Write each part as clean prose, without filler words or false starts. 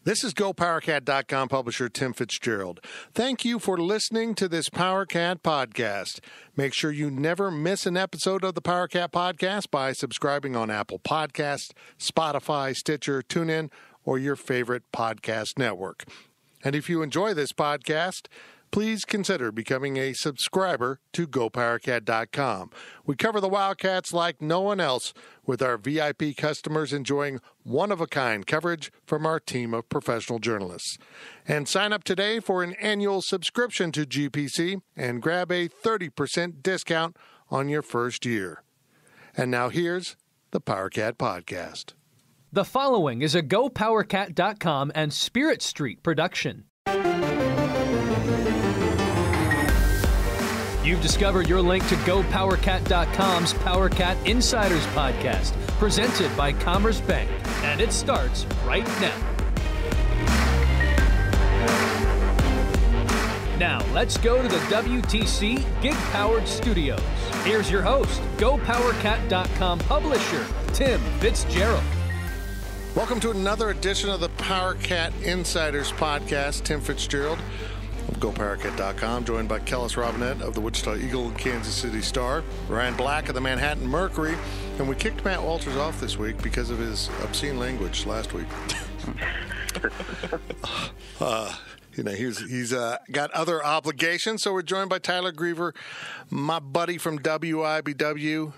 This is GoPowerCat.com publisher Tim Fitzgerald. Thank you for listening to this Powercat podcast. Make sure you never miss an episode of the Powercat podcast by subscribing on Apple Podcasts, Spotify, Stitcher, TuneIn, or your favorite podcast network. And if you enjoy this podcast, please consider becoming a subscriber to GoPowerCat.com. We cover the Wildcats like no one else, with our VIP customers enjoying one-of-a-kind coverage from our team of professional journalists. And sign up today for an annual subscription to GPC and grab a 30% discount on your first year. And now here's the Powercat Podcast. The following is a GoPowerCat.com and Spirit Street production. You've discovered your link to GoPowerCat.com's Powercat Insiders Podcast, presented by Commerce Bank, and it starts right now. Now, let's go to the WTC Gig-Powered Studios. Here's your host, GoPowerCat.com publisher, Tim Fitzgerald. Welcome to another edition of the Powercat Insiders Podcast. Tim Fitzgerald of GoPowercat.com, joined by Kellis Robinette of the Wichita Eagle and Kansas City Star, Ryan Black of the Manhattan Mercury, and we kicked Matt Walters off this week because of his obscene language last week. He's got other obligations, so we're joined by Tyler Greever, my buddy from WIBW,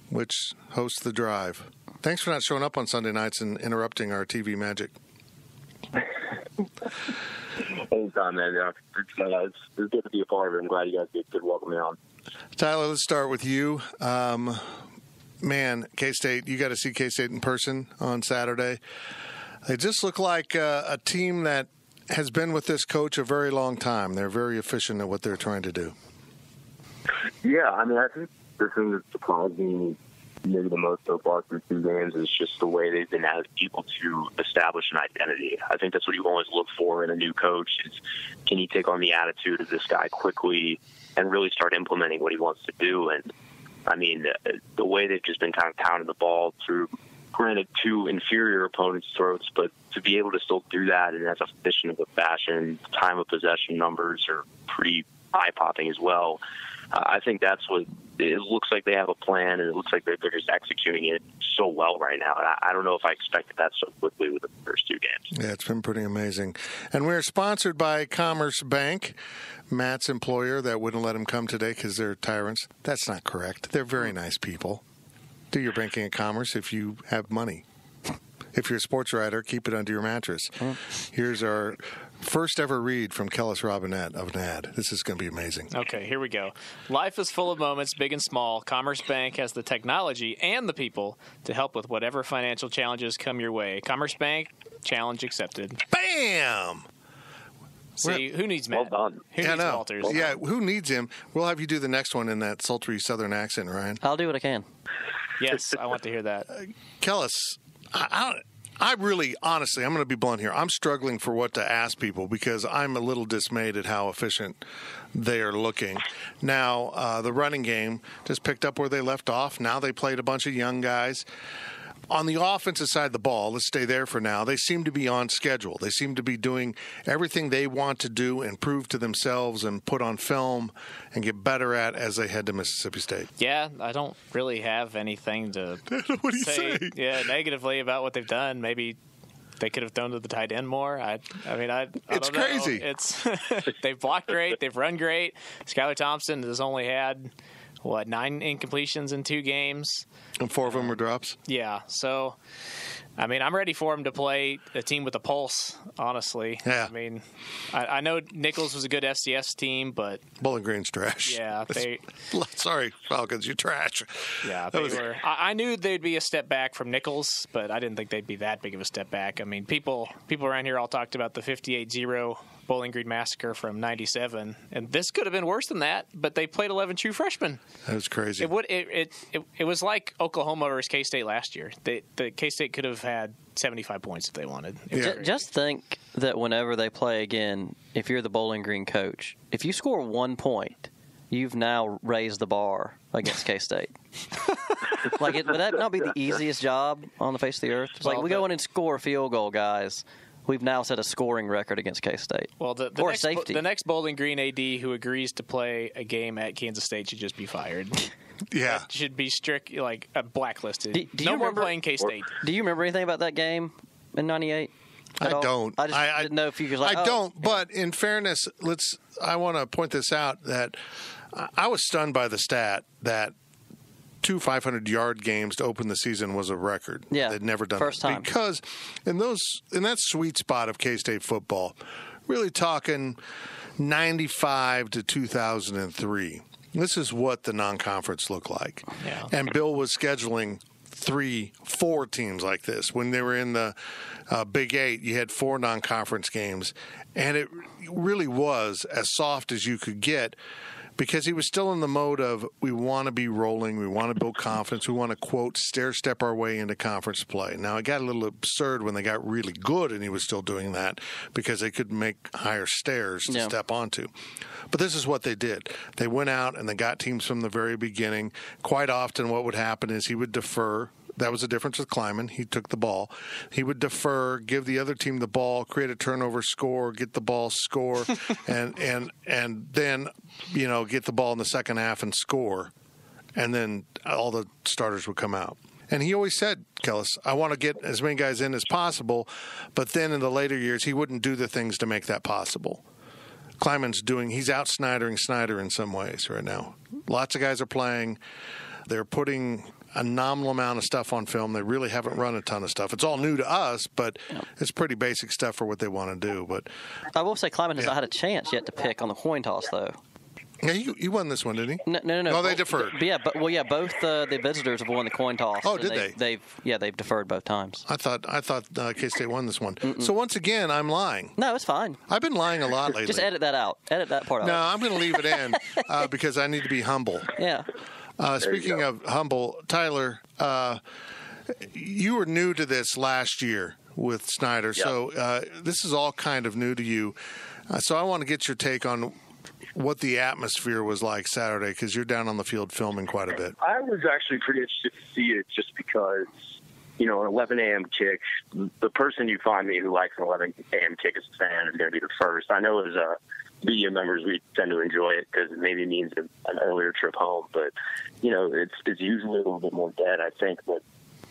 which hosts The Drive. Thanks for not showing up on Sunday nights and interrupting our TV magic. Anytime, man. It's good to be a part of it. I'm glad you guys could welcome me on. Tyler, let's start with you. K-State, you got to see K-State in person on Saturday. They just look like a team that has been with this coach a very long time. They're very efficient at what they're trying to do. Yeah, I mean, I think the thing that surprised me maybe the most so far through 2 games is just the way they've been able to establish an identity. I think that's what you always look for in a new coach is, can he take on the attitude of this guy quickly and really start implementing what he wants to do? And, I mean, the way they've just been kind of pounding the ball through, granted, 2 inferior opponents' throats, but to be able to still do that in as efficient of a fashion, time of possession numbers are pretty eye-popping as well. I think that's what it looks like. They have a plan, and it looks like they're just executing it so well right now. And I don't know if I expected that so quickly with the first 2 games. Yeah, it's been pretty amazing. And we're sponsored by Commerce Bank, Matt's employer that wouldn't let him come today because they're tyrants. That's not correct. They're very nice people. Do your banking at Commerce if you have money. If you're a sports writer, keep it under your mattress. Here's our first ever read from Kellis Robinette of an ad. This is going to be amazing. Okay, here we go. Life is full of moments, big and small. Commerce Bank has the technology and the people to help with whatever financial challenges come your way. Commerce Bank, challenge accepted. Bam! See, who needs Matt? Well done. Who needs Walters? Yeah, who needs him? We'll have you do the next one in that sultry southern accent, Ryan. I'll do what I can. Yes, I want to hear that. Kellis, I really, honestly, I'm going to be blunt here. I'm struggling for what to ask people because I'm a little dismayed at how efficient they are looking. Now, the running game just picked up where they left off. Now they played a bunch of young guys. On the offensive side of the ball, let's stay there for now, they seem to be on schedule. They seem to be doing everything they want to do and prove to themselves and put on film and get better at as they head to Mississippi State. Yeah, I don't really have anything to what do you say? Yeah, negatively about what they've done. Maybe they could have thrown to the tight end more. I it's don't know. Crazy. It's they've blocked great. They've run great. Skylar Thompson has only had 9 incompletions in 2 games. And 4 of them were drops? Yeah. So, I mean, I'm ready for him to play a team with a pulse, honestly. Yeah. I mean, I know Nichols was a good FCS team, but Bowling Green's trash. Yeah. Sorry, Falcons, you're trash. Yeah, they were. I knew they'd be a step back from Nichols, but I didn't think they'd be that big of a step back. I mean, people around here all talked about the 58-0 Bowling Green massacre from '97, and this could have been worse than that. But they played 11 true freshmen. That was crazy. It was like Oklahoma versus K-State last year. The K-State could have had 75 points if they wanted. Just think that whenever they play again, if you're the Bowling Green coach, if you score 1 point, you've now raised the bar against K-State. Would that not be the easiest job on the face of the earth? It's like, we go in and score a field goal, guys. we've now set a scoring record against K-State. Well, the next Bowling Green AD who agrees to play a game at Kansas State should just be fired. Yeah. That should be strict, like blacklisted. Do no you more remember playing K-State. Do you remember anything about that game in '98? I don't. I just didn't know if you could. I don't. But in fairness, I want to point this out that I was stunned by the stat that 2 500-yard games to open the season was a record. Yeah, they'd never done first time. Because in that sweet spot of K-State football, really talking 95 to 2003. This is what the non-conference looked like. Yeah. And Bill was scheduling 3-4 teams like this. When they were in the Big 8, you had 4 non-conference games, and it really was as soft as you could get because he was still in the mode of we want to be rolling, we want to build confidence, we want to, quote, stair-step our way into conference play. Now, it got a little absurd when they got really good and he was still doing that because they could make higher stairs to step onto. But this is what they did. They went out and they got teams from the very beginning. Quite often what would happen is he would defer. That was the difference with Kleiman. He took the ball. He would defer, give the other team the ball, create a turnover, score, get the ball, score, and then, get the ball in the second half and score. And then all the starters would come out. And he always said, Kellis, I want to get as many guys in as possible. But then in the later years, he wouldn't do the things to make that possible. Kleiman's he's out Snydering Snyder in some ways right now. Lots of guys are playing. They're putting a nominal amount of stuff on film. They really haven't run a ton of stuff. It's all new to us, but it's pretty basic stuff for what they want to do. But I will say Kleiman has not had a chance yet to pick on the coin toss, though. Yeah, he won this one, didn't he? No. Oh, they deferred. Both the visitors have won the coin toss. Oh, did they? They've deferred both times. I thought K-State won this one. Mm-mm. So once again, I'm lying. No, it's fine. I've been lying a lot lately. Just edit that out. Edit that part out. No, I'm going to leave it in because I need to be humble. Yeah. Speaking of humble, Tyler, you were new to this last year with Snyder, so this is all kind of new to you. So I want to get your take on what the atmosphere was like Saturday, because you're down on the field filming quite a bit. I was actually pretty interested to see it just because, an 11 a.m. kick, the person you find me who likes an 11 a.m. kick as a fan is going to be the first. I know as media members, we tend to enjoy it because it maybe means an earlier trip home, but, it's usually a little bit more dead, I think. But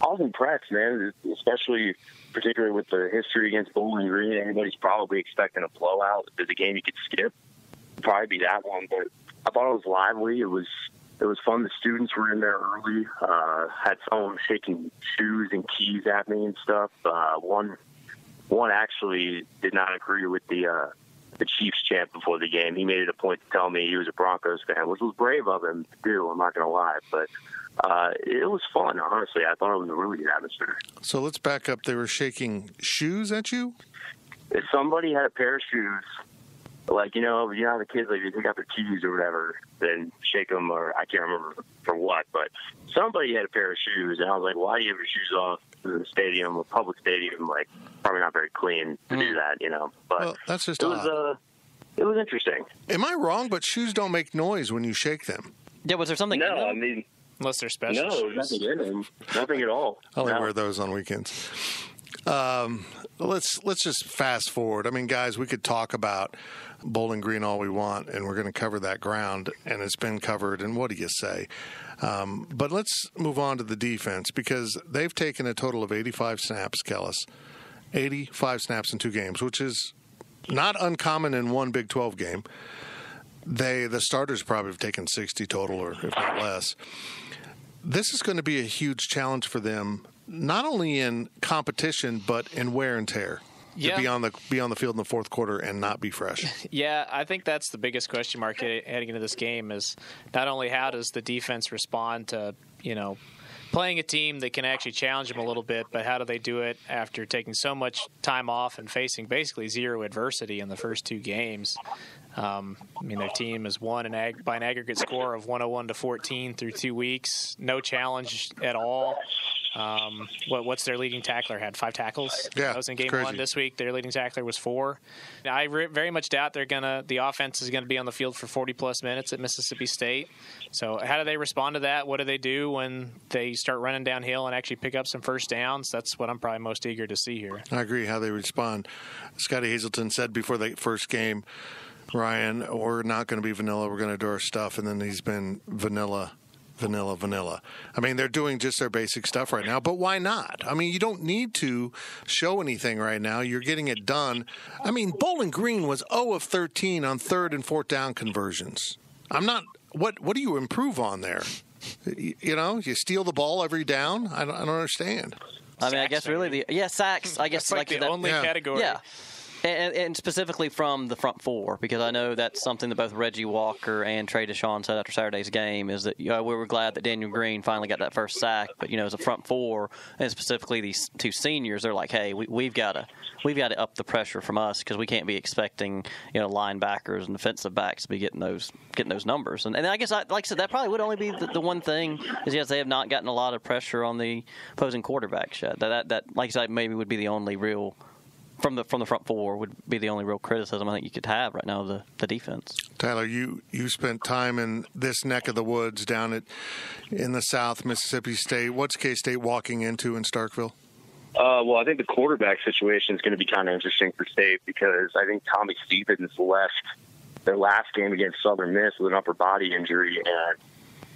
I was impressed, man, especially particularly with the history against Bowling Green. Everybody's probably expecting a blowout. If there's a game you could skip, it'd probably be that one. But I thought it was lively. It was fun. The students were in there early. Had someone shaking shoes and keys at me and stuff. One actually did not agree with the Chiefs chant before the game. He made it a point to tell me he was a Broncos fan, which was brave of him to do. I'm not going to lie, but it was fun. Honestly, I thought it was a really good atmosphere. So let's back up. They were shaking shoes at you? If somebody had a pair of shoes, like, how the kids, like, they take out their keys or whatever, then shake them, or I can't remember for what, but somebody had a pair of shoes, and I was like, why do you have your shoes off in the stadium, a public stadium, like, probably not very clean to do that, But well, that's just it was interesting. Am I wrong? But shoes don't make noise when you shake them. Yeah, was there something in them? No, I mean, unless they're special shoes. Nothing in them. Nothing at all. I only wear those on weekends. Let's just fast forward. I mean, guys, we could talk about Bowling Green all we want, and we're going to cover that ground, and it's been covered, and what do you say? But let's move on to the defense, because they've taken a total of 85 snaps, Kellis. 85 snaps in 2 games, which is not uncommon in one Big 12 game. The starters probably have taken 60 total, or if not less. This is going to be a huge challenge for them, not only in competition, but in wear and tear. Yeah. To be on the field in the fourth quarter and not be fresh. Yeah, I think that's the biggest question mark heading into this game is not only how does the defense respond to, playing a team that can actually challenge them a little bit, but how do they do it after taking so much time off and facing basically zero adversity in the first 2 games? Their team has won by an aggregate score of 101-14 through 2 weeks. No challenge at all. What's their leading tackler? Had 5 tackles. Yeah, that was in game crazy. 1 this week. Their leading tackler was 4. I very much doubt the offense is gonna be on the field for 40+ minutes at Mississippi State. So how do they respond to that? What do they do when they start running downhill and actually pick up some first downs? That's what I'm probably most eager to see here. I agree how they respond. Scotty Hazelton said before the first game, Ryan, we're not going to be vanilla. We're going to do our stuff. And then he's been vanilla. I mean, they're doing just their basic stuff right now, but why not? I mean, you don't need to show anything right now. You're getting it done. I mean, Bowling Green was 0 of 13 on 3rd and 4th down conversions. What do you improve on there? You steal the ball every down? I don't understand. I mean, I guess really sacks. I guess that's like the only category. Yeah. And specifically from the front 4, because I know that's something that both Reggie Walker and Trey Deshawn said after Saturday's game, is that we were glad that Daniel Green finally got that first sack. But as a front 4, and specifically these 2 seniors, they're like, hey, we've got to up the pressure from us, because we can't be expecting linebackers and defensive backs to be getting those numbers. And I guess like I said, that probably would only be the one thing is yes, they have not gotten a lot of pressure on the opposing quarterbacks yet. That like I said, maybe would be the only real. From the front 4 would be the only real criticism I think you could have right now of the defense. Tyler, you spent time in this neck of the woods down in the South, Mississippi State. What's K-State walking into in Starkville? Well, I think the quarterback situation is going to be kind of interesting for State, because I think Tommy Stevens left their last game against Southern Miss with an upper body injury, and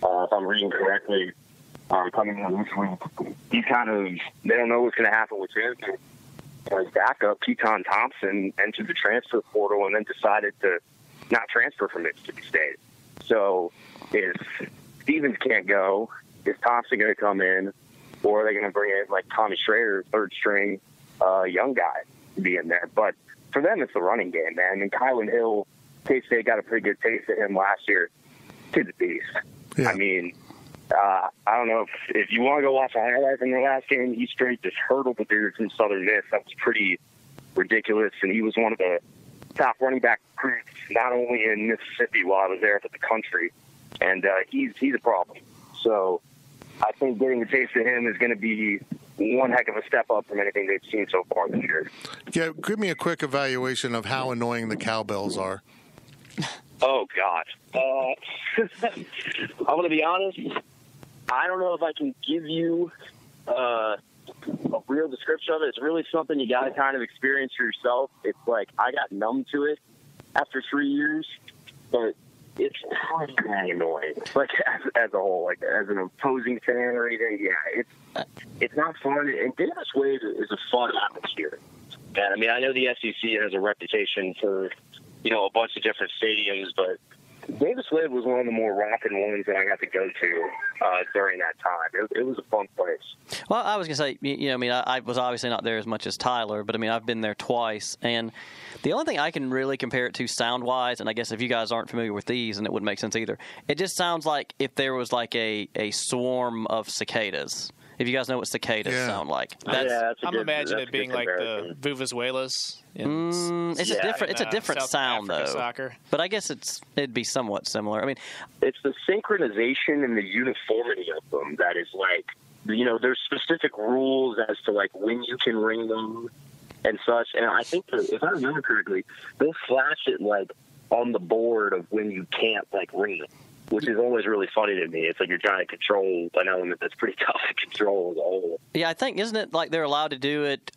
if I'm reading correctly, coming in this week, they don't know what's going to happen with him. His backup, Keaton Thompson, entered the transfer portal and then decided to not transfer from Mississippi State. So if Stevens can't go, is Thompson going to come in, or are they going to bring in like Tommy Schrader, 3rd string young guy, to be in there? But for them, it's the running game, man. I mean, Kylan Hill, K-State got a pretty good taste of him last year. Kid's a beast. Yeah. I mean, I don't know if you want to go watch a highlight from their last game, he straight just hurdled the dude from Southern Miss. That was pretty ridiculous, and he was one of the top running back recruits, not only in Mississippi while I was there, but the country. And he's a problem. So I think getting a taste of him is going to be one heck of a step up from anything they've seen so far this year. Yeah, give me a quick evaluation of how annoying the cowbells are. Oh, God. I'm going to be honest. I don't know if I can give you a real description of it. It's really something you got to kind of experience for yourself. It's like I got numb to it after 3 years, but it's pretty dang annoying. Like as a whole, like as an opposing fan or anything, yeah, it's not fun. And Davis Wade is a fun atmosphere. And I mean, I know the SEC has a reputation for a bunch of different stadiums, but Davis Wade was one of the more rocking ones that I got to go to during that time. It was a fun place. Well, I was going to say, I was obviously not there as much as Tyler, but I've been there twice. And the only thing I can really compare it to sound-wise, and I guess if you guys aren't familiar with these, and it wouldn't make sense either, it just sounds like if there was like a swarm of cicadas. If you guys know what cicadas sound like. I'm imagining it being like the Vuvuzelas. It's a different sound, Africa though. Soccer. But I guess it'd be somewhat similar. I mean, it's the synchronization and the uniformity of them that is like, there's specific rules as to like when you can ring them and such. And I think if I remember correctly, they'll flash it like on the board of when you can't like ring them, which is always really funny to me. It's like you're trying to control an element that's pretty tough to control as a whole. Yeah, I think, isn't it like they're allowed to do it,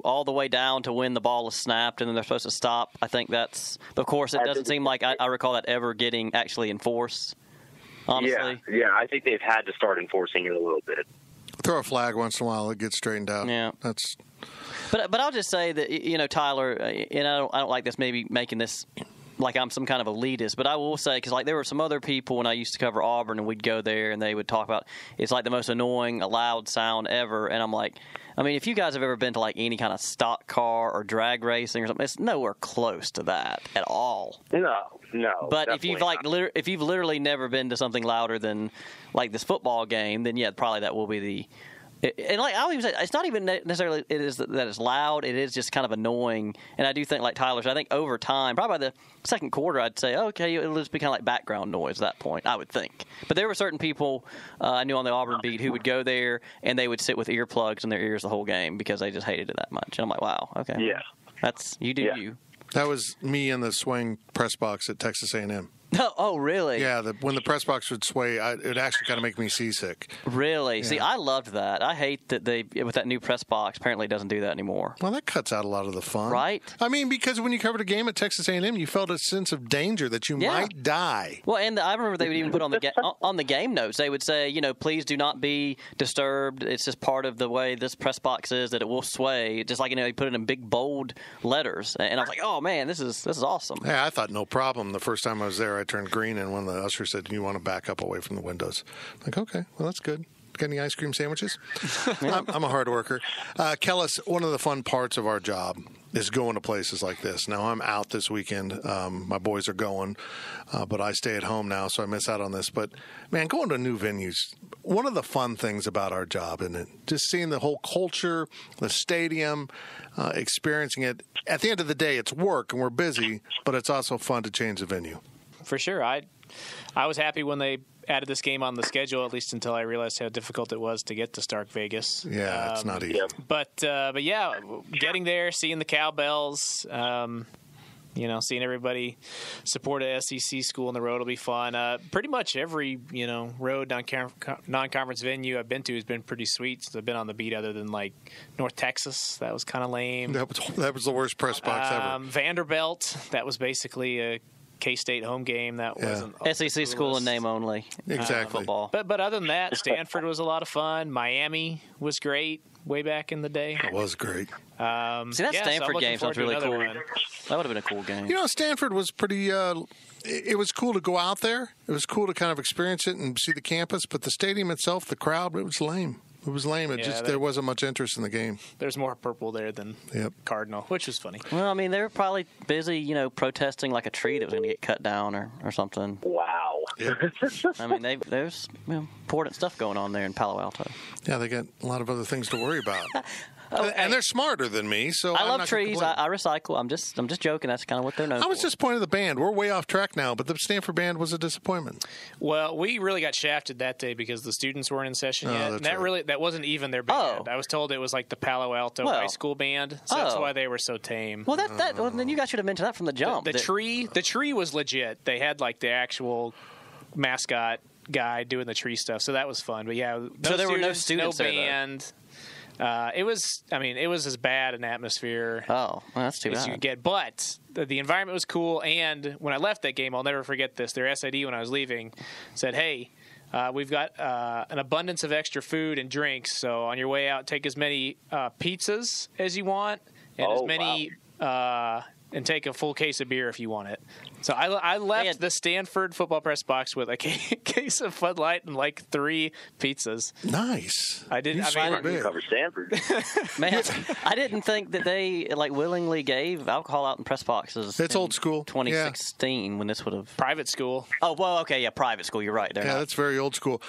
all the way down to when the ball is snapped and then they're supposed to stop? I think that's, of course, it doesn't seem like I recall that ever getting actually enforced, honestly. Yeah, I think they've had to start enforcing it a little bit. Throw a flag once in a while, it gets straightened out. Yeah. But I'll just say that, Tyler, and I don't like this, maybe making this like I'm some kind of elitist, but I will say, because like there were some other people when I used to cover Auburn and we'd go there and they would talk about it's like the most annoying loud sound ever, and I'm like, I mean, if you guys have ever been to like any kind of stock car or drag racing or something, it's nowhere close to that at all. No. But if you've if you've literally never been to something louder than like this football game, then yeah, probably that will be And like I always say, it's not even necessarily it is that it's loud. It is just kind of annoying. And I do think, like Tyler said, I think over time, probably by the second quarter, I'd say, okay, it'll just be kind of like background noise at that point, I would think. But there were certain people I knew on the Auburn beat who would go there and they would sit with earplugs in their ears the whole game because they just hated it that much. And I'm like, wow, okay. Yeah. That's, you do you. That was me in the swing press box at Texas A&M. Oh, really? Yeah, when the press box would sway, it actually kind of make me seasick. Really? Yeah. See, I loved that. I hate that with that new press box, apparently it doesn't do that anymore. Well, that cuts out a lot of the fun. Right? I mean, because when you covered a game at Texas A&M, you felt a sense of danger that you might die. Well, and I remember they would even put on the game notes, they would say, please do not be disturbed. It's just part of the way this press box is that it will sway. Just like, you put it in big, bold letters. And I was like, oh, man, this is awesome. Yeah, I thought no problem. The first time I was there, I turned green, and when the usher said, you want to back up away from the windows. I'm like, okay, well, that's good. Got any ice cream sandwiches? I'm a hard worker. Kellis, one of the fun parts of our job is going to places like this. Now, I'm out this weekend. My boys are going, but I stay at home now, so I miss out on this. But, man, going to new venues, one of the fun things about our job, isn't it? Just seeing the whole culture, the stadium, experiencing it. At the end of the day, it's work, and we're busy, but it's also fun to change the venue. For sure. I was happy when they added this game on the schedule, at least until I realized how difficult it was to get to Stark Vegas. Yeah, it's not easy. But yeah, getting there, seeing the cowbells, seeing everybody support a SEC school on the road will be fun. Pretty much every, road non-conference venue I've been to has been pretty sweet since I've been on the beat, other than like North Texas. That was kind of lame. That was the worst press box ever. Vanderbilt, that was basically a K-State home game. That wasn't SEC school in name only. Exactly. Football. But other than that, Stanford was a lot of fun. Miami was great way back in the day. It was great. See, that Stanford game sounds really cool. One. That would have been a cool game. Stanford was pretty it was cool to go out there. It was cool to kind of experience it and see the campus, but the stadium itself, the crowd, it was lame. It was lame. There wasn't much interest in the game. There's more purple there than Cardinal, which was funny. Well, I mean, they were probably busy, protesting like a tree that was going to get cut down or something. Wow. Yeah. I mean, there's important stuff going on there in Palo Alto. Yeah, they got a lot of other things to worry about. And they're smarter than me, so I love trees. I recycle. I'm just joking. That's kind of what they're known for. I was disappointed in the band. We're way off track now, but the Stanford band was a disappointment. Well, we really got shafted that day because the students weren't in session yet. And that wasn't even their band. I was told it was like the Palo Alto high school band, so that's why they were so tame. Well, then you guys should have mentioned that from the jump. The tree was legit. They had like the actual mascot guy doing the tree stuff, so that was fun. But yeah, so there were no students, no band. It was as bad an atmosphere well, that's too as bad. you could get. But the environment was cool, and when I left that game, I'll never forget this. Their SID, when I was leaving, said, hey, we've got an abundance of extra food and drinks, so on your way out, take as many pizzas as you want, and and take a full case of beer if you want it. So I left the Stanford football press box with a case of Bud Light and like 3 pizzas. Nice. I didn't. Cover Stanford. Man, I didn't think that they willingly gave alcohol out in press boxes. It's old school. 2016 when this would have private school. Oh well, okay, yeah, private school. You're right. That's very old school.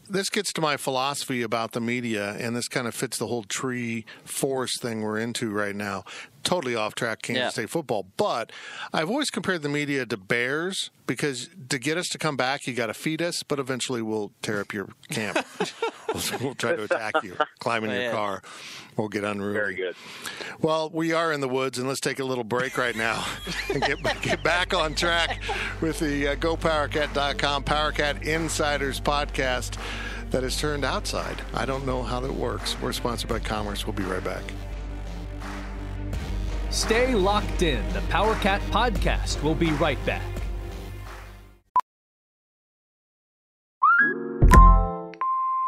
This gets to my philosophy about the media, and this kind of fits the whole tree forest thing we're into right now. Totally off track, Kansas State football. But I've always compared the media to bears because to get us to come back, you got to feed us, but eventually we'll tear up your camp. We'll try to attack you, climb in your car. We'll get unruly. Very good. Well, we are in the woods, and let's take a little break right now and get back on track with the GoPowercat.com Powercat Insiders Podcast that is turned outside. I don't know how that works. We're sponsored by Commerce. We'll be right back. Stay locked in. The Powercat Podcast will be right back.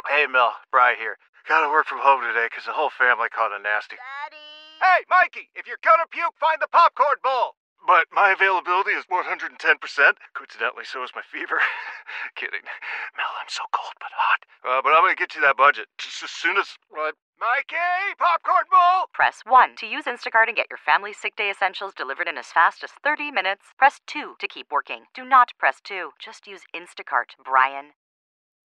Hey, Mel. Bri here. Gotta work from home today because the whole family caught a nasty. Daddy! Hey, Mikey! If you're gonna puke, find the popcorn bowl! But my availability is 110%. Coincidentally, so is my fever. Kidding. Mel, I'm so cold but hot. But I'm gonna get you that budget just as soon as... Mikey! Popcorn bowl! Press 1 to use Instacart and get your family's sick day essentials delivered in as fast as 30 minutes. Press 2 to keep working. Do not press 2. Just use Instacart, Brian.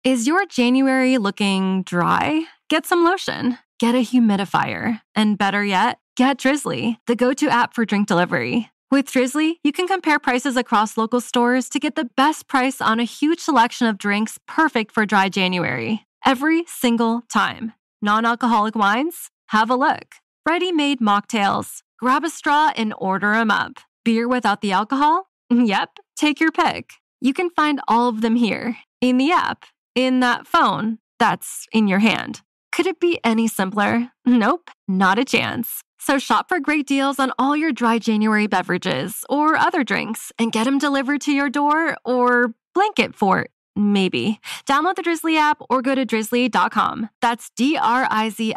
Is your January looking dry? Get some lotion. Get a humidifier. And better yet, get Drizzly, the go-to app for drink delivery. With Drizzly, you can compare prices across local stores to get the best price on a huge selection of drinks perfect for dry January. Every single time. Non-alcoholic wines? Have a look. Ready-made mocktails? Grab a straw and order them up. Beer without the alcohol? Yep, take your pick. You can find all of them here, in the app, in that phone that's in your hand. Could it be any simpler? Nope, not a chance. So shop for great deals on all your dry January beverages or other drinks and get them delivered to your door or blanket fort, maybe. Download the Drizzly app or go to drizzly.com. That's DRIZLY.com.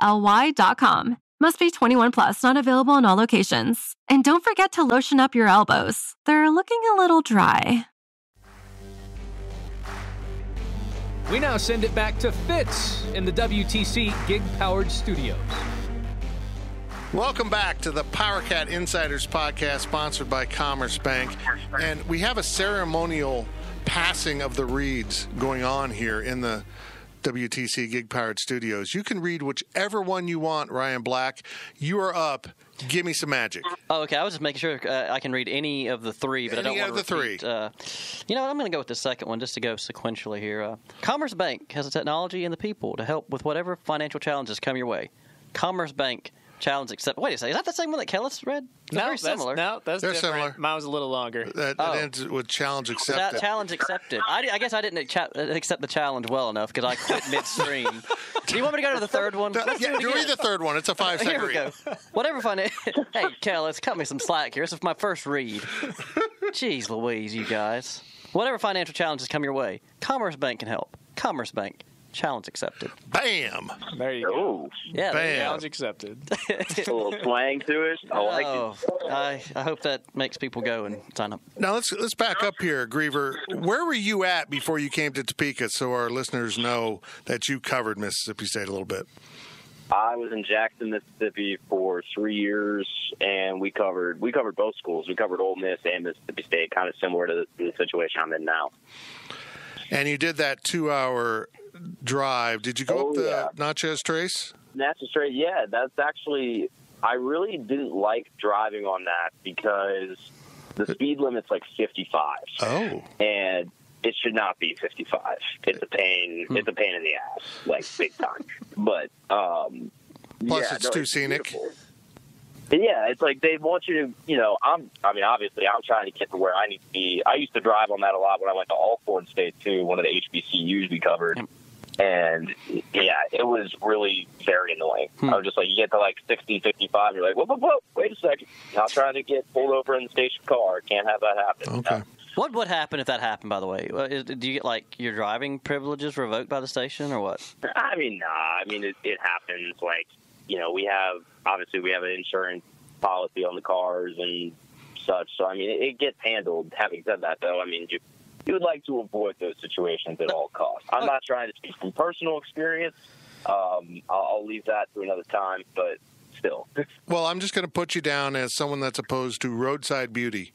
Must be 21 plus, not available in all locations. And don't forget to lotion up your elbows. They're looking a little dry. We now send it back to Fitz in the WTC gig-powered studios. Welcome back to the Powercat Insiders Podcast, sponsored by Commerce Bank. And we have a ceremonial passing of the reads going on here in the WTC gig-powered studios. You can read whichever one you want, Ryan Black. You are up. Give me some magic. Oh, okay. I was just making sure I can read any of the three, but I don't want to repeat. You know what? I'm going to go with the second one just to go sequentially here. Commerce Bank has the technology and the people to help with whatever financial challenges come your way. Commerce Bank. Challenge accepted. Wait a second. Is that the same one that Kellis read? Very similar. That's They're different. similar. Mine was a little longer. That ends with challenge accepted. Challenge accepted. I guess I didn't accept the challenge well enough because I quit midstream. Do you want me to go to the third one? Yeah, read the third one. It's a 5-second Here we read. go. Whatever Hey, Kellis, cut me some slack here. This is my first read. Jeez Louise, you guys. Whatever financial challenges come your way, Commerce Bank can help. Commerce Bank. Challenge accepted. Bam. There you go. Yeah, Bam. Challenge accepted. A little slang to it. I like it. I hope that makes people go and sign up. Now let's back up here, Greever. Where were you at before you came to Topeka, so our listeners know that you covered Mississippi State a little bit? I was in Jackson, Mississippi for 3 years, and we covered both schools. We covered Ole Miss and Mississippi State, kind of similar to the situation I'm in now. And you did that 2-hour drive. Did you go up the Natchez Trace? Natchez Trace, yeah. That's actually, I really didn't like driving on that because the speed limit's like 55. Oh. And it should not be 55. It's a pain. It's a pain in the ass, like big time. But plus, it's too scenic. Beautiful. Yeah, it's like they want you to, obviously I'm trying to get to where I need to be. I used to drive on that a lot when I went to Alcorn State, too, one of the HBCUs we covered. And, yeah, it was really very annoying. I was just like, you get to like 60, 55, you're like, whoa, wait a second. Not trying to get pulled over in the station car. Can't have that happen. Okay. What would happen if that happened, by the way? Do you get, like, your driving privileges revoked by the station or what? I mean, nah. I mean, it happens. Like, we have an insurance policy on the cars and such. So, I mean, it gets handled. Having said that, though, I mean, you would like to avoid those situations at all costs. I'm not trying to speak from personal experience. I'll leave that to another time, but still. Well, I'm just going to put you down as someone that's opposed to roadside beauty.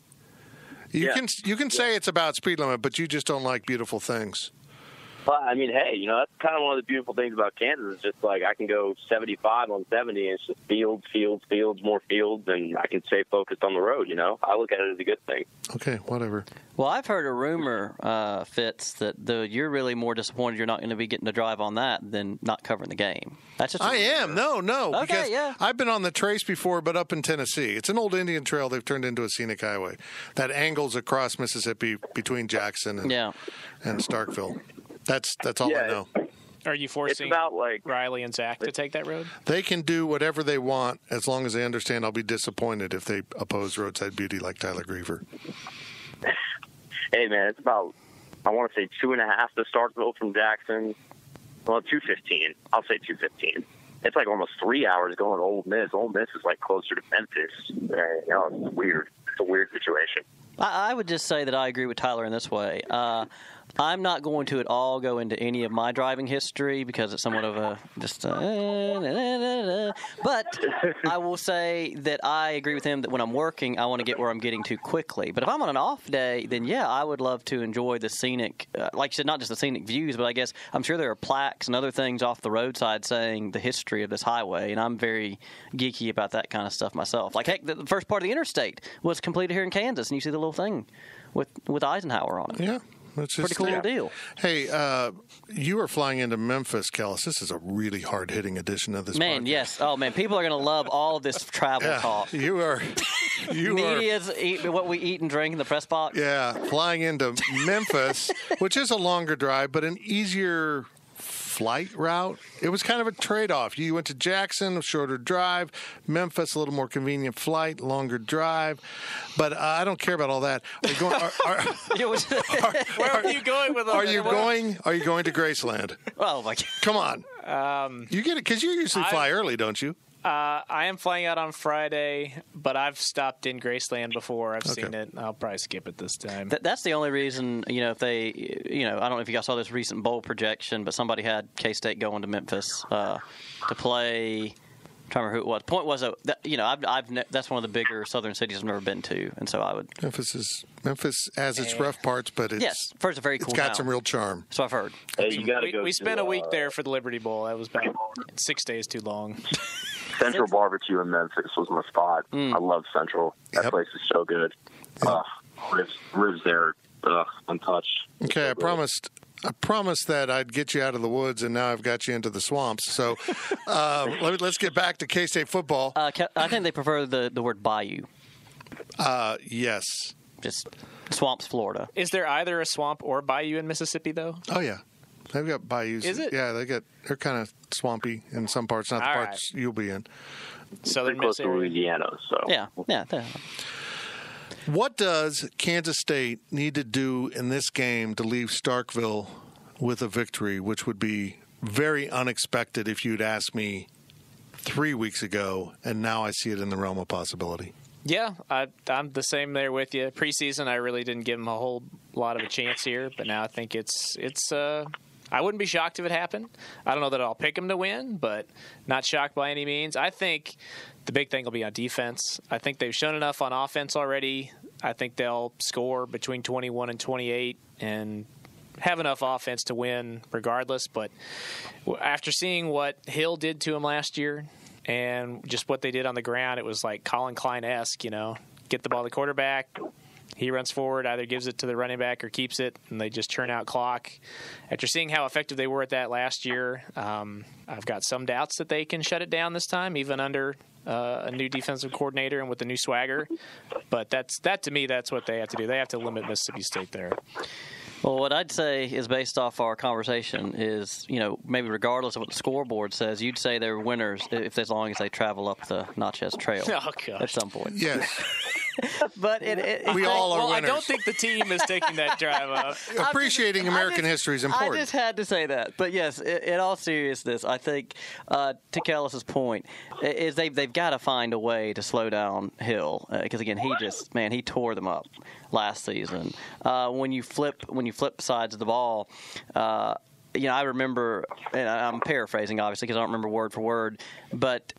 You can say it's about speed limit, but you just don't like beautiful things. Well, I mean, hey, that's kind of one of the beautiful things about Kansas. It's just like I can go 75 on 70, and it's just fields, more fields, and I can stay focused on the road, I look at it as a good thing. Okay, whatever. Well, I've heard a rumor, Fitz, that you're really more disappointed you're not going to be getting to drive on that than not covering the game. That's just I am. No. Okay, because yeah. I've been on the Trace before, but up in Tennessee. It's an old Indian trail they've turned into a scenic highway that angles across Mississippi between Jackson and Starkville. That's all I know. Are you forcing Riley and Zach to take that road? They can do whatever they want as long as they understand I'll be disappointed if they oppose roadside beauty like Tyler Greever. Hey, man, it's about, I want to say 2.5 to Starkville from Jackson. Well, 2:15. I'll say 2:15. It's like almost 3 hours going to Ole Miss. Ole Miss is like closer to Memphis. It's weird. It's a weird situation. I would just say that I agree with Tyler in this way. I'm not going to at all go into any of my driving history because it's somewhat of a but I will say that I agree with him that when I'm working, I want to get where I'm getting to quickly. But if I'm on an off day, then yeah, I would love to enjoy the scenic, like you said, not just the scenic views, but I guess I'm sure there are plaques and other things off the roadside saying the history of this highway, and I'm very geeky about that kind of stuff myself. Like, heck, the first part of the interstate was completed here in Kansas, and you see the little thing with Eisenhower on it. Yeah. It's pretty cool little deal. Hey, you are flying into Memphis, Kellis. This is a really hard-hitting edition of this podcast. Yes. Oh, man, people are going to love all of this travel talk. You are. Media's what we eat and drink in the press box. Yeah, flying into Memphis, which is a longer drive, but an easier flight route. It was kind of a trade-off. You went to Jackson, a shorter drive. Memphis, a little more convenient flight, longer drive. But I don't care about all that. Where are you going with all Are you going to Graceland? Oh my God! Come on. You get it because you usually fly early, don't you? I am flying out on Friday, but I've stopped in Graceland before. I've seen it. I'll probably skip it this time. That's the only reason, if they, I don't know if you guys saw this recent bowl projection, but somebody had K-State going to Memphis to play. I'm trying to remember who it was. The point was that, that's one of the bigger southern cities I've never been to, and so I would. Memphis has its rough parts, but it's first a very cool. It's got town. some real charm. So I've heard. Hey, you gotta go. We spent a week there for the Liberty Bowl. That was about 6 days too long. Central Barbecue in Memphis was my spot. I love Central. That place is so good. Ribs there, untouched. Okay, I promised that I'd get you out of the woods, and now I've got you into the swamps. So let's get back to K-State football. I think they prefer the word bayou. Yes. Just swamps, Florida. Is there either a swamp or bayou in Mississippi, though? Oh, yeah. They've got bayous. Is it? Yeah, they're kind of swampy in some parts, not the parts you'll be in. Southern close to Louisiana, so. Yeah. What does Kansas State need to do in this game to leave Starkville with a victory, which would be very unexpected if you'd asked me 3 weeks ago, and now I see it in the realm of possibility? Yeah, I'm the same there with you. Preseason, I really didn't give them a whole lot of a chance here, but now I think it's I wouldn't be shocked if it happened. I don't know that I'll pick them to win, but not shocked by any means. I think the big thing will be on defense. I think they've shown enough on offense already. I think they'll score between 21 and 28 and have enough offense to win regardless. But after seeing what Hill did to him last year and just what they did on the ground, it was like Colin Klein-esque, get the ball to the quarterback. He runs forward, either gives it to the running back or keeps it, and they just churn out clock. After seeing how effective they were at that last year, I've got some doubts that they can shut it down this time, even under a new defensive coordinator and with the new swagger. But that to me, that's what they have to do. They have to limit Mississippi State there. Well, what I'd say is based off our conversation is, maybe regardless of what the scoreboard says, you'd say they're winners as long as they travel up the Natchez Trail at some point. Yes. But we all are winners. I don't think the team is taking that drive up. Appreciating American history is important. I just had to say that. But yes, in all seriousness, I think to Kellis's point is they've got to find a way to slow down Hill because again he tore them up last season. When you flip sides of the ball. I remember, and I'm paraphrasing obviously because I don't remember word for word, but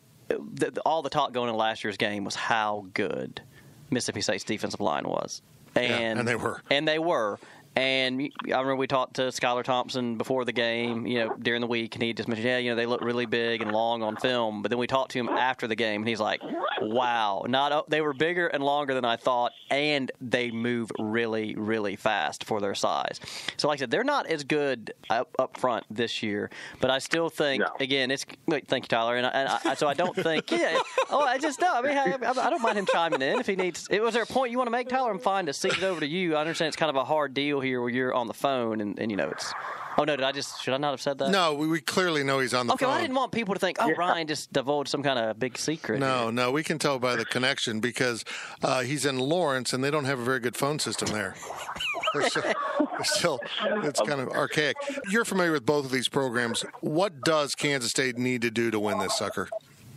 all the talk going into last year's game was how good Mississippi State's defensive line was. And they were. And they were. And I remember we talked to Skylar Thompson before the game, during the week, and he just mentioned, they look really big and long on film. But then we talked to him after the game, and he's like, wow. They were bigger and longer than I thought, and they move really, really fast for their size. So like I said, they're not as good up front this year. But I still think, again, thank you, Tyler. And so I don't think, I don't mind him chiming in if he needs. Was there a point you want to make, Tyler? I'm fine to cede it over to you. I understand it's kind of a hard deal here where you're on the phone and it's oh no should I not have said that? No, we clearly know he's on the phone. Okay, I didn't want people to think Ryan just divulged some kind of big secret. No, we can tell by the connection because he's in Lawrence and they don't have a very good phone system there. It's kind of archaic. You're familiar with both of these programs. What does Kansas State need to do to win this sucker?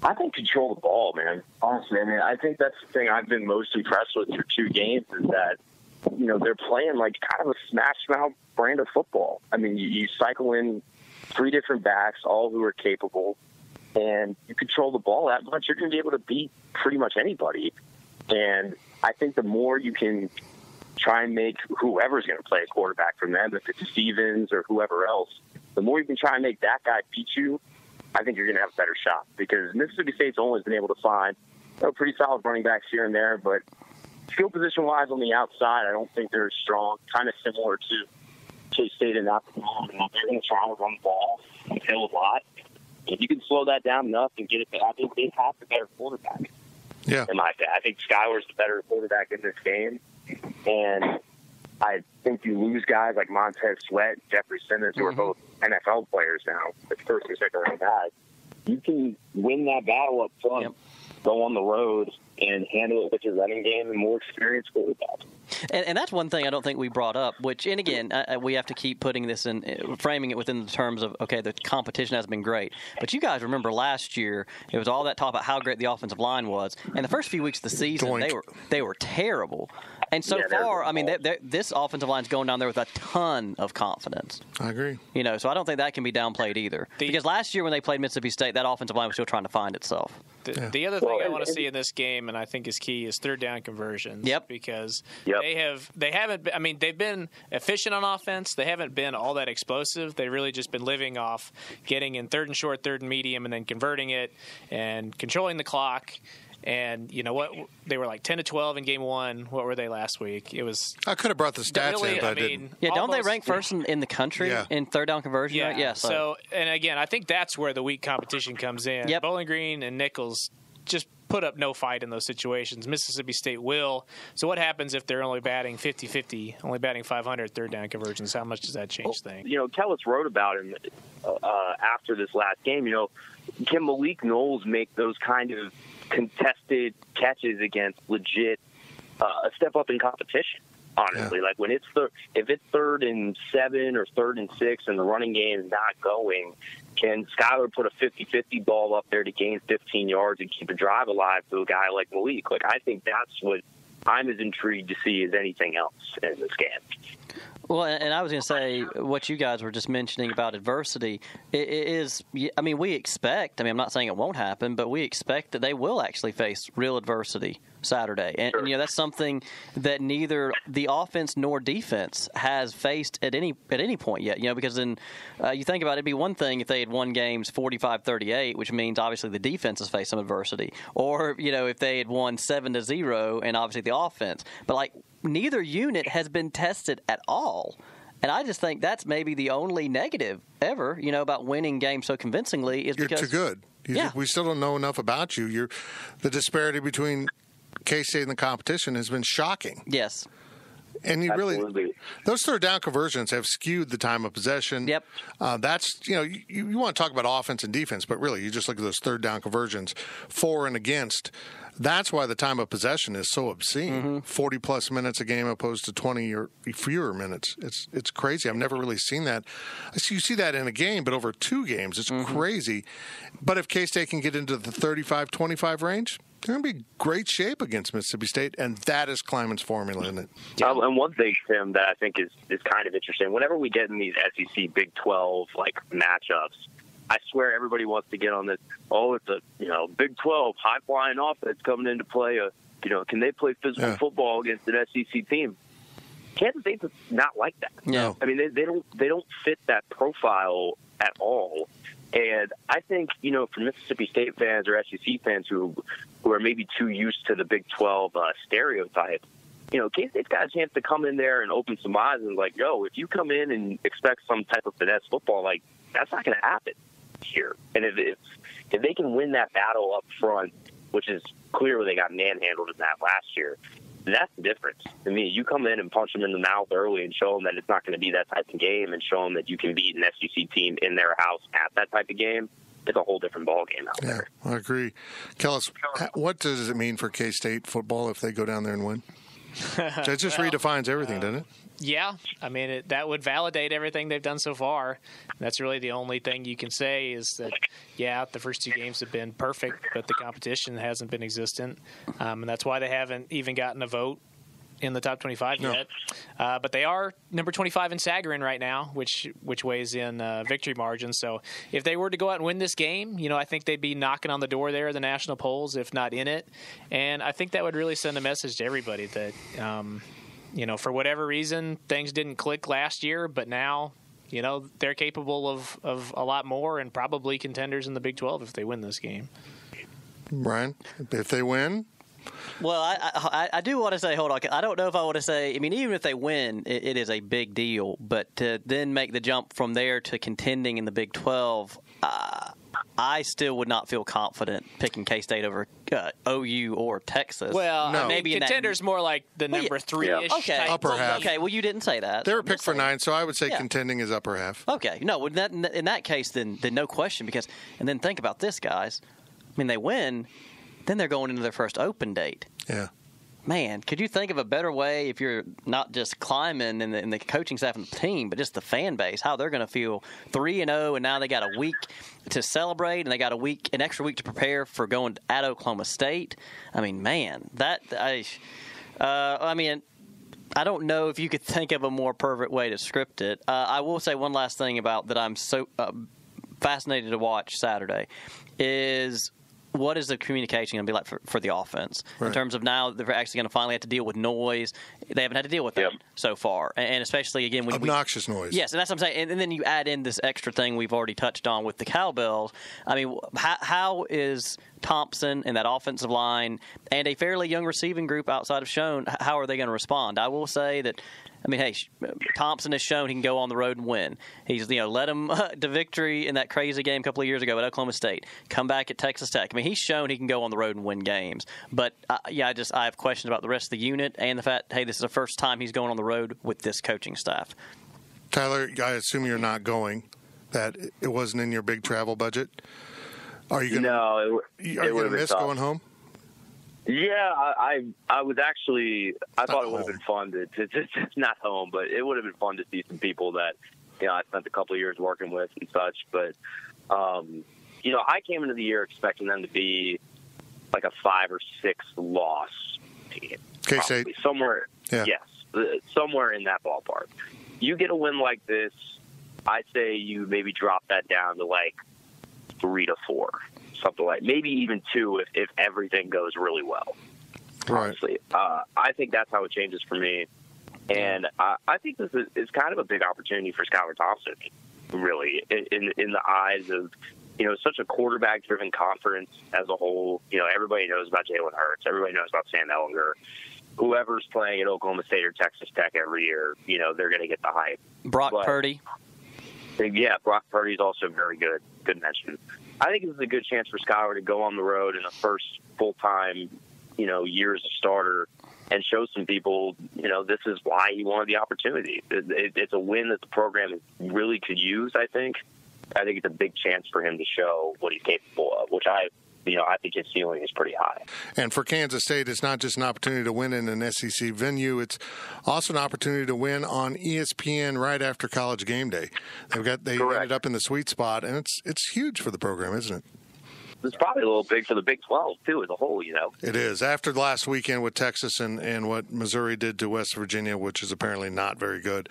I think control the ball, man. Honestly, I think that's the thing I've been most impressed with through 2 games is that they're playing like kind of a smash-mouth brand of football. I mean, you cycle in 3 different backs, all who are capable, and you control the ball that much, you're going to be able to beat pretty much anybody. And I think the more you can try and make whoever's going to play a quarterback from them, if it's Stevens or whoever else, the more you can try and make that guy beat you, I think you're going to have a better shot. Because Mississippi State's always been able to find pretty solid running backs here and there, but field position-wise on the outside, I don't think they're strong. Kind of similar to K-State in that. They're going to try to run the ball uphill a lot. If you can slow that down enough and get it, I think they have the better quarterback. Yeah. In my opinion, I think Skyler's the better quarterback in this game, and I think you lose guys like Montez Sweat, Jeffrey Simmons, who are both NFL players now. The first and second round guys. You can win that battle up front, go on the road, and handle it with your running game and more experienced quarterback. And that's one thing I don't think we brought up, which, and again, we have to keep putting this in, framing it within the terms of, okay, the competition has been great. But you guys remember last year, it was all that talk about how great the offensive line was. And the first few weeks of the season, they were terrible. And so far, I mean, this offensive line's going down there with a ton of confidence. I agree. So I don't think that can be downplayed either. Because last year when they played Mississippi State, that offensive line was still trying to find itself. The other thing I want to see in this game, and I think is key, is third down conversions. Because they haven't. I mean, they've been efficient on offense. They haven't been all that explosive. They've really just been living off getting in third and short, third and medium, and then converting it and controlling the clock. And you know what? They were like 10-12 in game 1. What were they last week? It was. I could have brought the stats in, but I didn't. Yeah, don't they rank first in the country in third down conversion? Yeah. Right? Yeah. So, and again, I think that's where the weak competition comes in. Yep. Bowling Green and Nichols just put up no fight in those situations. Mississippi State will. So what happens if they're only batting 50-50, only batting 500 third down conversions? How much does that change things? Kellis wrote about him after this last game. Can Malik Knowles make those kind of contested catches against legit a step up in competition? Honestly, like when if it's 3rd and 7 or 3rd and 6 and the running game is not going, can Skyler put a 50-50 ball up there to gain 15 yards and keep a drive alive to a guy like Malik? Like, I think that's what I'm as intrigued to see as anything else in this game. Well, and I was going to say what you guys were just mentioning about adversity is, I mean, we expect, I'm not saying it won't happen, but we expect that they will actually face real adversity Saturday. And, that's something that neither the offense nor defense has faced at any point yet, because then you think about it, it'd be one thing if they had won games 45-38, which means obviously the defense has faced some adversity, or, if they had won 7-0 and obviously the offense. But, like, neither unit has been tested at all. And I just think that's maybe the only negative ever, about winning games so convincingly is because you're too good. We still don't know enough about you. The disparity between K-State and the competition has been shocking. Yes. And those third down conversions have skewed the time of possession. Yep. That's, you want to talk about offense and defense, but really you just look at those third down conversions for and against. That's why the time of possession is so obscene. 40-plus minutes a game opposed to 20 or fewer minutes. It's crazy. I've never really seen that. You see that in a game, but over 2 games, it's crazy. But if K-State can get into the 35-25 range, they're going to be in great shape against Mississippi State, and that is Kleiman's formula, isn't it? And one thing, Tim, that I think is kind of interesting, whenever we get in these SEC Big 12 matchups, I swear everybody wants to get on this. It's a Big 12 high flying offense coming into play. Can they play physical football against an SEC team? Kansas State's not like that. No, I mean they don't fit that profile at all. And I think for Mississippi State fans or SEC fans who are maybe too used to the Big 12 stereotype, K-State's got a chance to come in there and open some eyes and if you come in and expect some type of finesse football, that's not going to happen here. And if they can win that battle up front, which is clearly they got manhandled in that last year, that's the difference. I mean, you come in and punch them in the mouth early and show them that it's not going to be that type of game and show them that you can beat an SEC team in their house at that type of game, it's a whole different ball game out there. I agree. Kellis, what does it mean for K-State football if they go down there and win? It just redefines everything, doesn't it? Yeah. I mean, that would validate everything they've done so far. That's really the only thing you can say is that, the first 2 games have been perfect, but the competition hasn't been existent. And that's why they haven't even gotten a vote in the top 25 yet, but they are number 25 in Sagarin right now, which weighs in victory margin. So if they were to go out and win this game, I think they'd be knocking on the door there of the national polls, if not in it. And I think that would really send a message to everybody that, for whatever reason, things didn't click last year, but now, they're capable of a lot more and probably contenders in the Big 12 if they win this game. Brian, if they win? Well, I do want to say, hold on. I don't know if I want to say, even if they win, it is a big deal. But to then make the jump from there to contending in the Big 12, I still would not feel confident picking K-State over OU or Texas. Well, maybe contenders more like the number 3-ish. Okay. Upper half. Okay, well, you didn't say that. They were picked for 9, so I would say contending is upper half. Okay. No, in that case, then no question. And then think about this, guys. They win. Then they're going into their first open date. Yeah. Man, could you think of a better way if you're not just climbing in the coaching staff and the team, but just the fan base, how they're going to feel 3-0, and now they got a week to celebrate, and they got an extra week to prepare for going at Oklahoma State. Man, I don't know if you could think of a more perfect way to script it. I will say one last thing about that I'm so fascinated to watch Saturday is – what is the communication going to be like for the offense in terms of now they're actually going to finally have to deal with noise? They haven't had to deal with that so far, and especially again when obnoxious noise. Yes, and that's what I'm saying. And then you add in this extra thing we've already touched on with the cowbells. How is Thompson and that offensive line and a fairly young receiving group outside of Schoen? How are they going to respond? I will say that. Thompson has shown he can go on the road and win. He's, led him to victory in that crazy game a couple of years ago at Oklahoma State. Come back at Texas Tech. He's shown he can go on the road and win games. But, I have questions about the rest of the unit and the fact, this is the first time he's going on the road with this coaching staff. Tyler, I assume you're not going, that it wasn't in your big travel budget. Are you going to miss going home? Yeah, I was actually – I thought it would have been fun to not home, but it would have been fun to see some people that, I spent a couple of years working with and such. But, I came into the year expecting them to be like a 5 or 6 loss team. K-State. Somewhere, yes, somewhere in that ballpark. You get a win like this, I'd say you maybe drop that down to like 3 to 4. Something like maybe even 2 if everything goes really well. Right. Honestly, I think that's how it changes for me, and I think this is kind of a big opportunity for Skylar Thompson. Really, in the eyes of such a quarterback-driven conference as a whole. Everybody knows about Jalen Hurts. Everybody knows about Sam Ehlinger. Whoever's playing at Oklahoma State or Texas Tech every year, they're going to get the hype. Brock Purdy. Yeah, Brock Purdy's also very good. Good mention. I think this is a good chance for Skylar to go on the road in the first full-time, year as a starter and show some people, this is why he wanted the opportunity. It's a win that the program really could use, I think. I think it's a big chance for him to show what he's capable of, which I think his ceiling is pretty high. And for Kansas State, it's not just an opportunity to win in an SEC venue. It's also an opportunity to win on ESPN right after College Game Day. They ended up in the sweet spot, and it's huge for the program, isn't it? It's probably a little big for the Big 12, too, as a whole, It is. After last weekend with Texas and what Missouri did to West Virginia, which is apparently not very good,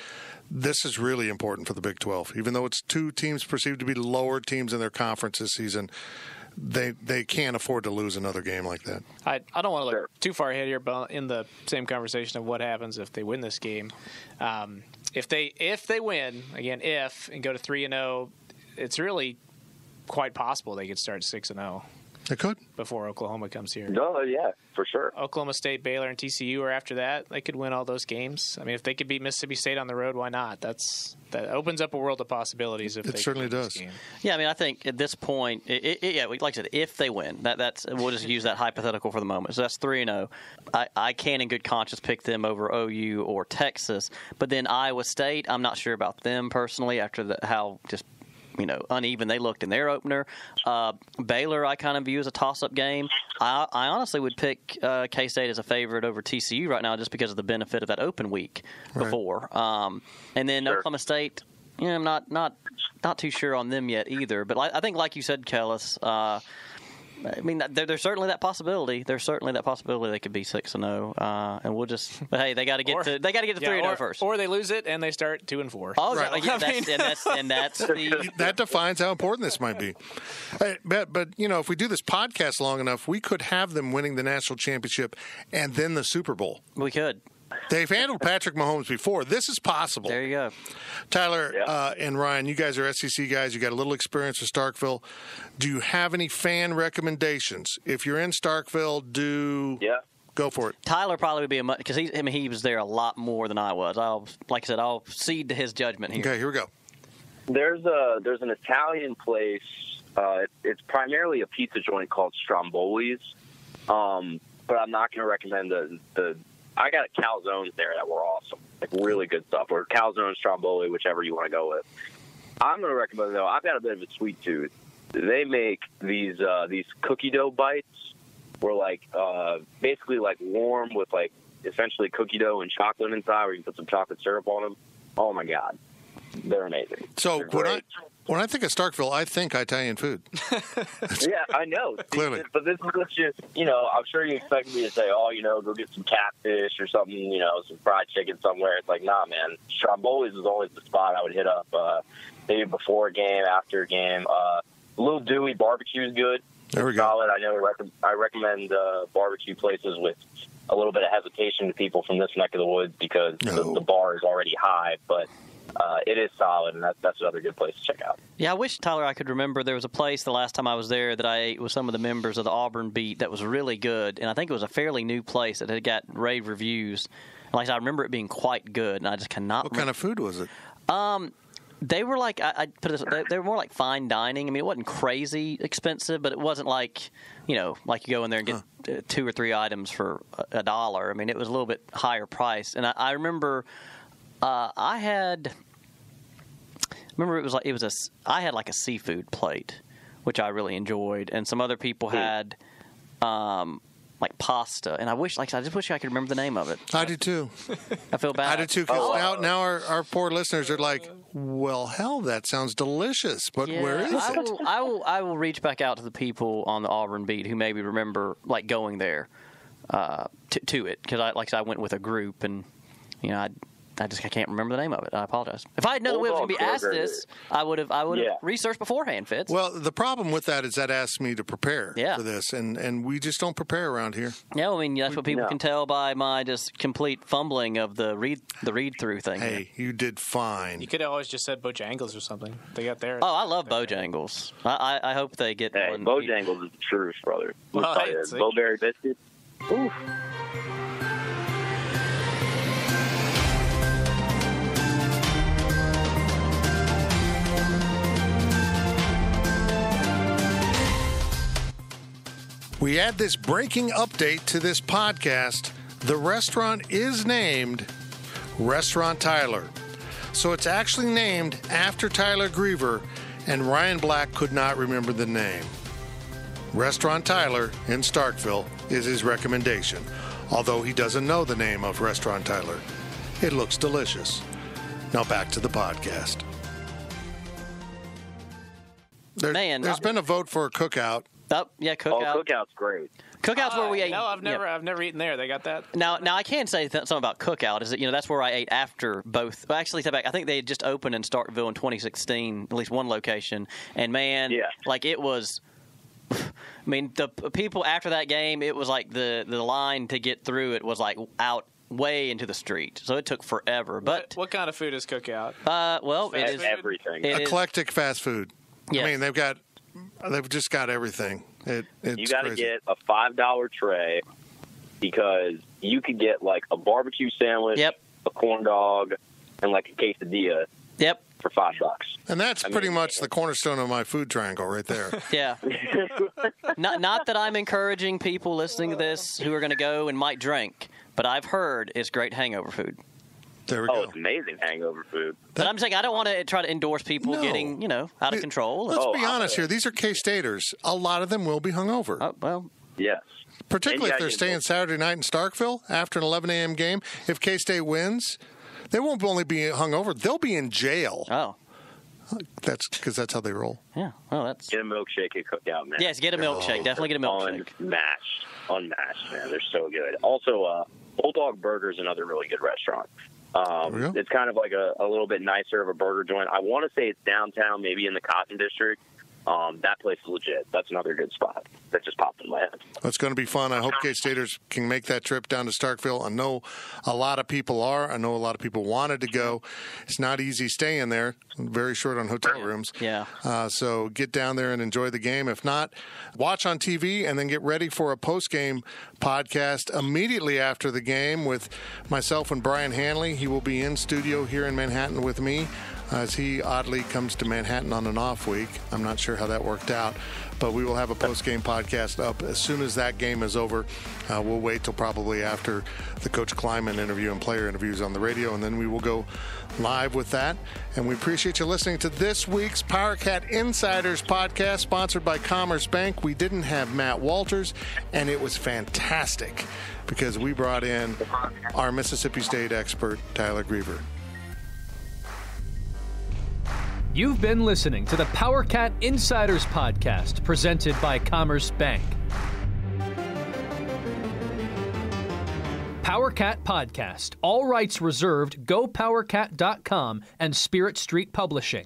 this is really important for the Big 12. Even though it's 2 teams perceived to be lower teams in their conference this season, they can't afford to lose another game like that. I don't want to look too far ahead here, but in the same conversation of what happens if they win this game, if they win again, and go to 3-0, it's really quite possible they could start 6-0. They could before Oklahoma comes here. No, yeah, for sure. Oklahoma State, Baylor, and TCU are after that. They could win all those games. If they could beat Mississippi State on the road, why not? That opens up a world of possibilities. If it certainly does. Yeah, I think at this point, like I said, if they win, that's we'll just use that hypothetical for the moment. So that's 3-0. I can, in good conscience, pick them over OU or Texas. But then Iowa State, I'm not sure about them personally after how just uneven they looked in their opener. Baylor, I kind of view as a toss-up game. I honestly would pick K-State as a favorite over TCU right now just because of the benefit of that open week before. And then Oklahoma State, I'm not too sure on them yet either. But I think, like you said, Kellis, I mean, there's certainly that possibility. There's certainly that possibility they could be 6-0, and we'll just. But hey, they got to get to 3-0 first, or they lose it and they start 2-4. Oh, right. Yeah, that's the that defines how important this might be. But if we do this podcast long enough, we could have them winning the national championship and then the Super Bowl. We could. They've handled Patrick Mahomes before. This is possible. There you go. Tyler and Ryan, you guys are SEC guys. You got a little experience with Starkville. Do you have any fan recommendations? If you're in Starkville, go for it. Tyler probably would be because he was there a lot more than I was. I'll cede to his judgment here. Okay, here we go. There's an Italian place. It's primarily a pizza joint called Stromboli's, but I'm not going to recommend the. I got calzones there that were awesome, like really good stuff, or calzone, stromboli, whichever you want to go with. I'm going to recommend, though, I've got a bit of a sweet tooth. They make these cookie dough bites, where basically warm with essentially cookie dough and chocolate inside, where you can put some chocolate syrup on them. Oh my God, they're amazing. So when I think of Starkville, I think Italian food. Yeah, I know. Clearly. But this is just, I'm sure you expect me to say, go get some catfish or something, some fried chicken somewhere. It's like, nah, man. Stromboli's is always the spot I would hit up, maybe before a game, after a game. Little Dewey barbecue is good. There we go. Solid. I recommend barbecue places with a little bit of hesitation to people from this neck of the woods because the bar is already high, but it is solid, and that's another good place to check out. Yeah, I wish, Tyler, I could remember. There was a place the last time I was there that I ate with some of the members of the Auburn beat that was really good, and I think it was a fairly new place that had got rave reviews. And I remember it being quite good, and I just cannot remember. What kind of food was it? They were I put it this way, they were more like fine dining. I mean, it wasn't crazy expensive, but it wasn't like you go in there and get 2 or 3 items for $1. I mean, it was a little bit higher price. And I remember I had a seafood plate, which I really enjoyed, and some other people had pasta, and I just wish I could remember the name of it. I do too. I feel bad. I do too. Because now our poor listeners are like, well, hell, that sounds delicious, but where is it? I will reach back out to the people on the Auburn beat who maybe remember going there to it, because I went with a group, and I can't remember the name of it. I apologize. If I had known that we were going to be asked this, I would have researched beforehand, Fitz. Well, the problem with that is that asks me to prepare for this, and we just don't prepare around here. Yeah, I mean, that's what people can tell by my just complete fumbling of the read-through thing. Hey, you did fine. You could have always just said Bojangles or something. They got there. Oh, I love Bojangles. I hope they get one. Bojangles is the truth, brother. Well, Bowberry biscuits. Oof. We add this breaking update to this podcast. The restaurant is named Restaurant Tyler. So it's actually named after Tyler Greever, and Ryan Black could not remember the name. Restaurant Tyler in Starkville is his recommendation, although he doesn't know the name of Restaurant Tyler. It looks delicious. Now back to the podcast. There's been a vote for a cookout. Oh, yeah, cookout. Oh, cookout's great. Cookout's where we ate. No, I've never eaten there. They got that. Now I can say something about cookout. Is that that's where I ate after both. Well, actually, I think they had just opened in Starkville in 2016, at least one location. And man, it was. I mean, the people after that game, it was like the line to get through it was out way into the street, so it took forever. But what kind of food is cookout? It is everything. Eclectic fast food. Yes. I mean, they've just got everything. You got to get a $5 tray because you could get a barbecue sandwich, a corn dog, and a quesadilla. Yep. For $5. And that's pretty much the cornerstone of my food triangle right there. Yeah. Not that I'm encouraging people listening to this who are going to go and might drink, but I've heard it's great hangover food. There we go. Oh, it's amazing hangover food. But I'm saying I don't want to try to endorse people getting, out of control. Let's be honest here. These are K-Staters. A lot of them will be hungover. Oh, well. Yes. Particularly if they're staying Saturday night in Starkville after an 11 a.m. game. If K-State wins, they won't only be hungover. They'll be in jail. Oh. That's because that's how they roll. Yeah. Well, that's Get a milkshake at Cookout, man. yes. Get a milkshake. Definitely get a milkshake. Unmatched, man. They're so good. Also, Bulldog Burger is another really good restaurant. It's kind of like a little bit nicer of a burger joint. I want to say it's downtown, maybe in the Cotton District. That place is legit. That's another good spot that just popped in my head. It's going to be fun. I hope K-Staters can make that trip down to Starkville. I know a lot of people are. I know a lot of people wanted to go. It's not easy staying there. Very short on hotel rooms. Yeah. So get down there and enjoy the game. If not, watch on TV and then get ready for a post-game podcast immediately after the game with myself and Brian Hanley. He will be in studio here in Manhattan with me as he oddly comes to Manhattan on an off week. I'm not sure how that worked out, but we will have a post-game podcast up as soon as that game is over. We'll wait till probably after the Coach Kleiman interview and player interviews on the radio, and then we will go live with that. And we appreciate you listening to this week's Powercat Insiders Podcast, sponsored by Commerce Bank. We didn't have Matt Walters, and it was fantastic because we brought in our Mississippi State expert, Tyler Greever. You've been listening to the Powercat Insiders Podcast, presented by Commerce Bank. Powercat Podcast. All rights reserved. GoPowercat.com and Spirit Street Publishing.